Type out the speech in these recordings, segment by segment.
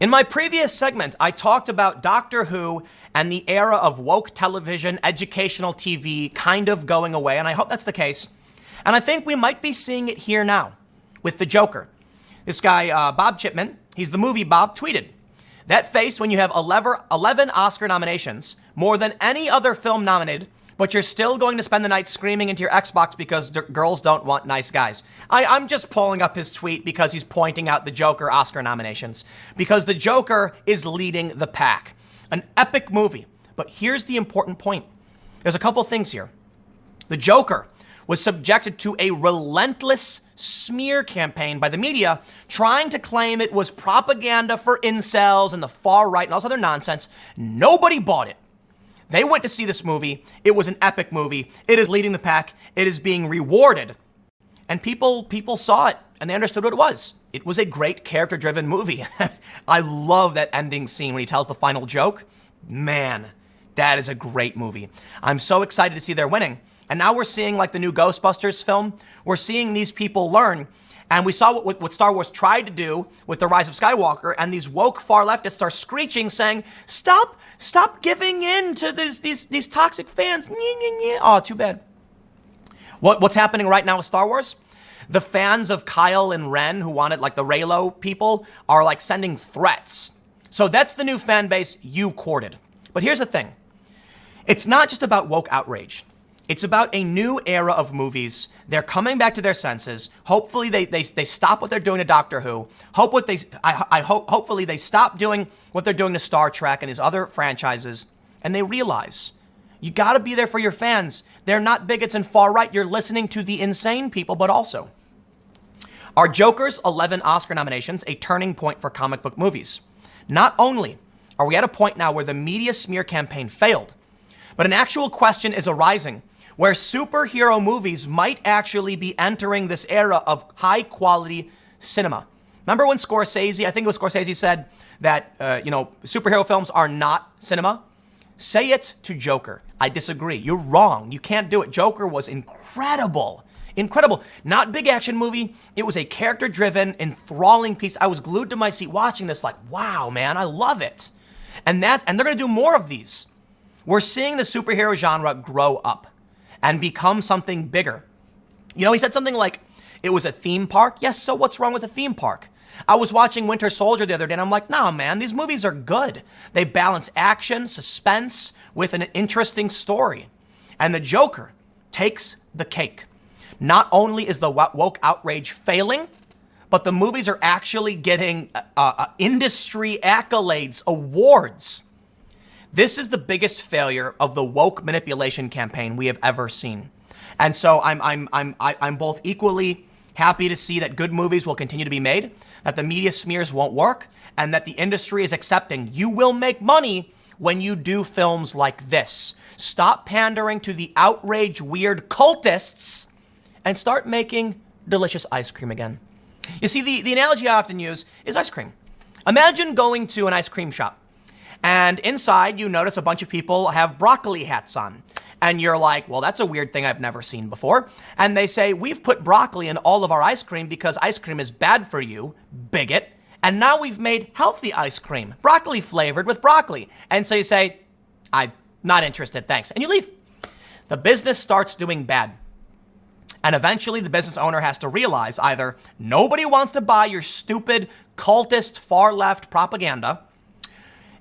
In my previous segment, I talked about Doctor Who and the era of woke television, educational TV kind of going away, and I hope that's the case. And I think we might be seeing it here now with the Joker. This guy, Bob Chipman, he's the movie Bob, tweeted, "That face when you have 11 Oscar nominations, more than any other film nominated, but you're still going to spend the night screaming into your Xbox because girls don't want nice guys." I'm just pulling up his tweet because he's pointing out the Joker Oscar nominations, because the Joker is leading the pack. An epic movie. But here's the important point. There's a couple things here. The Joker was subjected to a relentless smear campaign by the media trying to claim it was propaganda for incels and the far right and all this other nonsense. Nobody bought it. They went to see this movie. It was an epic movie. It is leading the pack. It is being rewarded. And people saw it and they understood what it was. It was a great character-driven movie. I love that ending scene when he tells the final joke. Man, that is a great movie. I'm so excited to see they're winning. And now we're seeing like the new Ghostbusters film. We're seeing these people learn. And we saw what Star Wars tried to do with The Rise of Skywalker, and these woke far leftists are screeching, saying, stop giving in to these toxic fans. Oh, too bad. What's happening right now with Star Wars? The fans of Kyle and Ren, who wanted like the Reylo people, are like sending threats. So that's the new fan base you courted. But here's the thing. It's not just about woke outrage. It's about a new era of movies. They're coming back to their senses. Hopefully they stop what they're doing to Doctor Who. Hopefully they stop doing what they're doing to Star Trek and these other franchises, and they realize you got to be there for your fans. They're not bigots and far right. You're listening to the insane people, but also are Joker's 11 Oscar nominations a turning point for comic book movies? Not only are we at a point now where the media smear campaign failed, but an actual question is arising where superhero movies might actually be entering this era of high-quality cinema. Remember when Scorsese, I think it was Scorsese, said that, superhero films are not cinema? Say it to Joker. I disagree. You're wrong. You can't do it. Joker was incredible. Incredible. Not big action movie. It was a character-driven, enthralling piece. I was glued to my seat watching this like, wow, man, I love it. And they're going to do more of these. We're seeing the superhero genre grow up and become something bigger. You know, he said something like, it was a theme park. Yes, so what's wrong with a theme park? I was watching Winter Soldier the other day and I'm like, nah, man, these movies are good. They balance action, suspense with an interesting story. And the Joker takes the cake. Not only is the woke outrage failing, but the movies are actually getting industry accolades, awards. This is the biggest failure of the woke manipulation campaign we have ever seen. And so I'm both equally happy to see that good movies will continue to be made, that the media smears won't work, and that the industry is accepting you will make money when you do films like this. Stop pandering to the outrage weird cultists and start making delicious ice cream again. You see, the analogy I often use is ice cream. Imagine going to an ice cream shop, and inside you notice a bunch of people have broccoli hats on. And you're like, well, that's a weird thing I've never seen before. And they say, we've put broccoli in all of our ice cream because ice cream is bad for you, bigot. And now we've made healthy ice cream, broccoli flavored with broccoli. And so you say, I'm not interested, thanks. And you leave. The business starts doing bad. And eventually the business owner has to realize either nobody wants to buy your stupid cultist far left propaganda,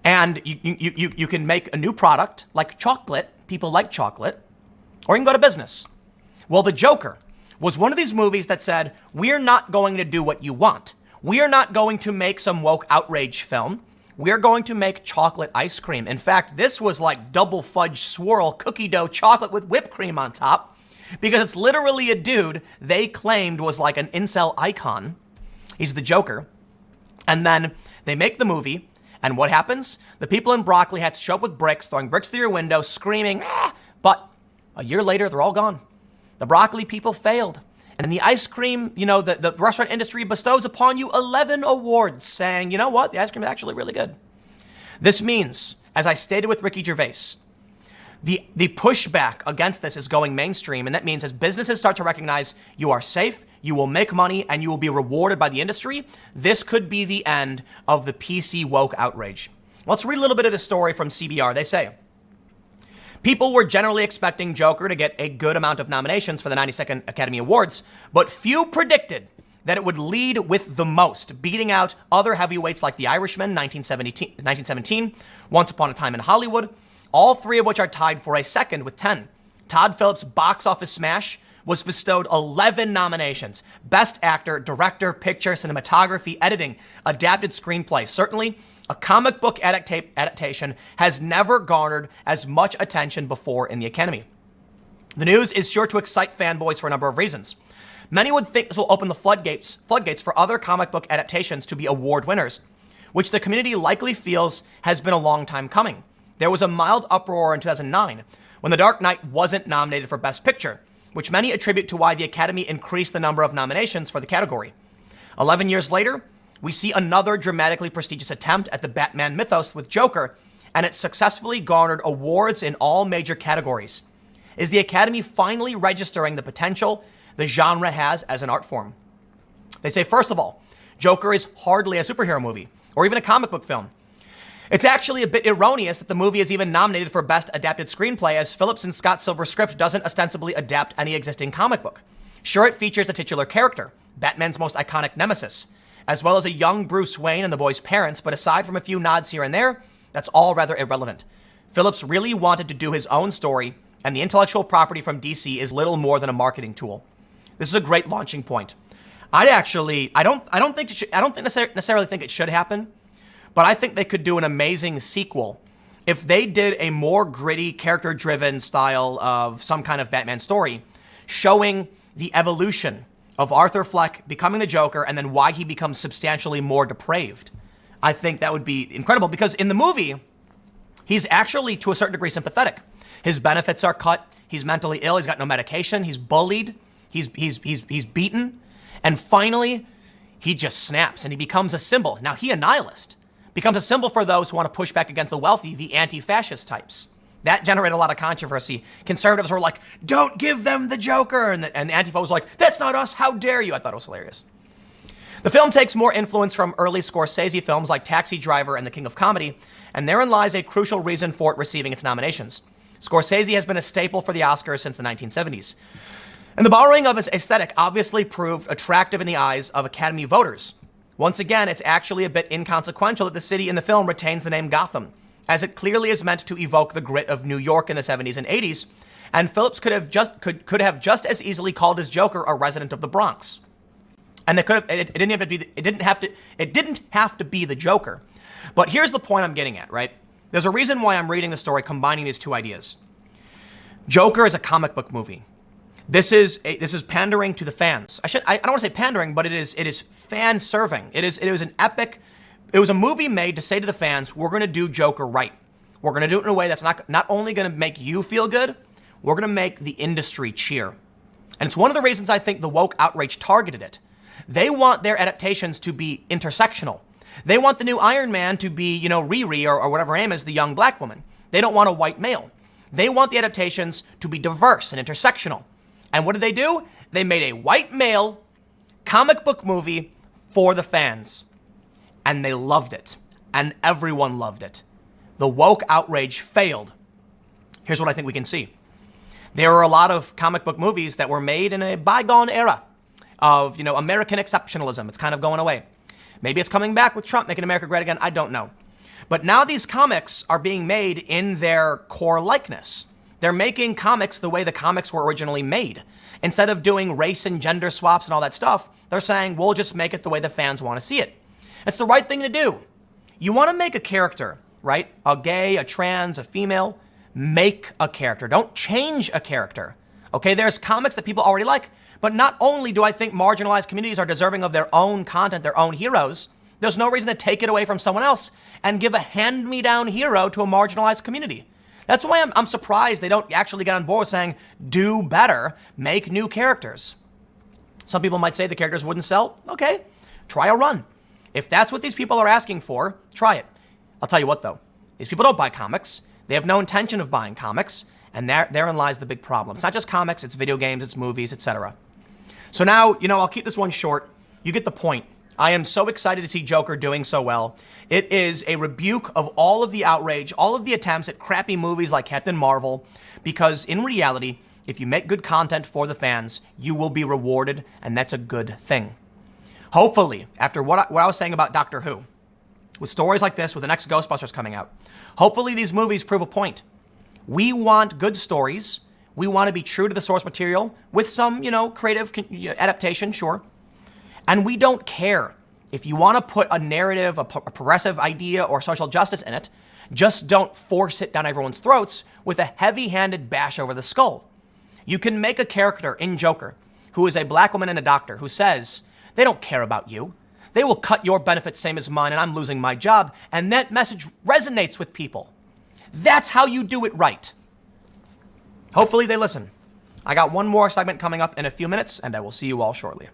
and you can make a new product like chocolate. People like chocolate, or you can go to business. Well, The Joker was one of these movies that said, we're not going to do what you want. We are not going to make some woke outrage film. We're going to make chocolate ice cream. In fact, this was like double fudge swirl cookie dough chocolate with whipped cream on top, because it's literally a dude they claimed was like an incel icon. He's the Joker. And then they make the movie. And what happens? The people in broccoli hats show up with bricks, throwing bricks through your window, screaming, ah! But a year later, they're all gone. The broccoli people failed. And the ice cream, the restaurant industry bestows upon you 11 awards saying, you know what? The ice cream is actually really good. This means, as I stated with Ricky Gervais, The pushback against this is going mainstream, and that means as businesses start to recognize you are safe, you will make money, and you will be rewarded by the industry, this could be the end of the PC woke outrage. Let's read a little bit of the story from CBR. They say, people were generally expecting Joker to get a good amount of nominations for the 92nd Academy Awards, but few predicted that it would lead with the most, beating out other heavyweights like The Irishman, 1917, Once Upon a Time in Hollywood, all three of which are tied for a second with 10. Todd Phillips' box office smash was bestowed 11 nominations: Best Actor, Director, Picture, Cinematography, Editing, Adapted Screenplay. Certainly, a comic book adaptation has never garnered as much attention before in the Academy. The news is sure to excite fanboys for a number of reasons. Many would think this will open the floodgates for other comic book adaptations to be award winners, which the community likely feels has been a long time coming. There was a mild uproar in 2009 when The Dark Knight wasn't nominated for Best Picture, which many attribute to why the Academy increased the number of nominations for the category. 11 years later, we see another dramatically prestigious attempt at the Batman mythos with Joker, and it successfully garnered awards in all major categories. Is the Academy finally registering the potential the genre has as an art form? They say, first of all, Joker is hardly a superhero movie or even a comic book film. It's actually a bit erroneous that the movie is even nominated for Best Adapted Screenplay, as Phillips and Scott Silver's script doesn't ostensibly adapt any existing comic book. Sure, it features a titular character, Batman's most iconic nemesis, as well as a young Bruce Wayne and the boy's parents, but aside from a few nods here and there, that's all rather irrelevant. Phillips really wanted to do his own story, and the intellectual property from DC is little more than a marketing tool. This is a great launching point. I don't necessarily think it should happen, but I think they could do an amazing sequel if they did a more gritty, character-driven style of some kind of Batman story, showing the evolution of Arthur Fleck becoming the Joker and then why he becomes substantially more depraved. I think that would be incredible because in the movie, he's actually to a certain degree sympathetic. His benefits are cut. He's mentally ill. He's got no medication. He's bullied. He's beaten. And finally, he just snaps and he becomes a symbol. Now, he a nihilist. Becomes a symbol for those who want to push back against the wealthy, the anti-fascist types. That generated a lot of controversy. Conservatives were like, don't give them the Joker. And Antifa was like, that's not us. How dare you? I thought it was hilarious. The film takes more influence from early Scorsese films like Taxi Driver and The King of Comedy, and therein lies a crucial reason for it receiving its nominations. Scorsese has been a staple for the Oscars since the 1970s. And the borrowing of his aesthetic obviously proved attractive in the eyes of Academy voters. Once again, it's actually a bit inconsequential that the city in the film retains the name Gotham, as it clearly is meant to evoke the grit of New York in the 70s and 80s, and Phillips could have just as easily called his Joker a resident of the Bronx. And it didn't have to be the Joker. But here's the point I'm getting at, right? There's a reason why I'm reading the story combining these two ideas. Joker is a comic book movie. This is pandering to the fans. I don't want to say pandering, but it is fan serving. It was a movie made to say to the fans, we're going to do Joker right. We're going to do it in a way that's not only going to make you feel good, we're going to make the industry cheer. And it's one of the reasons I think the woke outrage targeted it. They want their adaptations to be intersectional. They want the new Iron Man to be, Riri or whatever her name is, the young black woman. They don't want a white male. They want the adaptations to be diverse and intersectional. And what did they do? They made a white male comic book movie for the fans. And they loved it. And everyone loved it. The woke outrage failed. Here's what I think we can see. There are a lot of comic book movies that were made in a bygone era of, American exceptionalism. It's kind of going away. Maybe it's coming back with Trump making America great again. I don't know. But now these comics are being made in their core likeness. They're making comics the way the comics were originally made. Instead of doing race and gender swaps and all that stuff, they're saying, we'll just make it the way the fans want to see it. It's the right thing to do. You want to make a character, right? A gay, a trans, a female. Make a character. Don't change a character. Okay, there's comics that people already like. But not only do I think marginalized communities are deserving of their own content, their own heroes, there's no reason to take it away from someone else and give a hand-me-down hero to a marginalized community. That's why I'm surprised they don't actually get on board saying, do better, make new characters. Some people might say the characters wouldn't sell. Okay, try a run. If that's what these people are asking for, try it. I'll tell you what though, these people don't buy comics. They have no intention of buying comics, and therein lies the big problem. It's not just comics, it's video games, it's movies, etc. So now, I'll keep this one short. You get the point. I am so excited to see Joker doing so well. It is a rebuke of all of the outrage, all of the attempts at crappy movies like Captain Marvel, because in reality, if you make good content for the fans, you will be rewarded, and that's a good thing. Hopefully, after what I was saying about Doctor Who, with stories like this, with the next Ghostbusters coming out, hopefully these movies prove a point. We want good stories. We want to be true to the source material with some, creative adaptation, sure. And we don't care if you want to put a narrative, a progressive idea or social justice in it. Just don't force it down everyone's throats with a heavy-handed bash over the skull. You can make a character in Joker who is a black woman and a doctor who says, they don't care about you. They will cut your benefits same as mine and I'm losing my job. And that message resonates with people. That's how you do it right. Hopefully they listen. I got one more segment coming up in a few minutes and I will see you all shortly.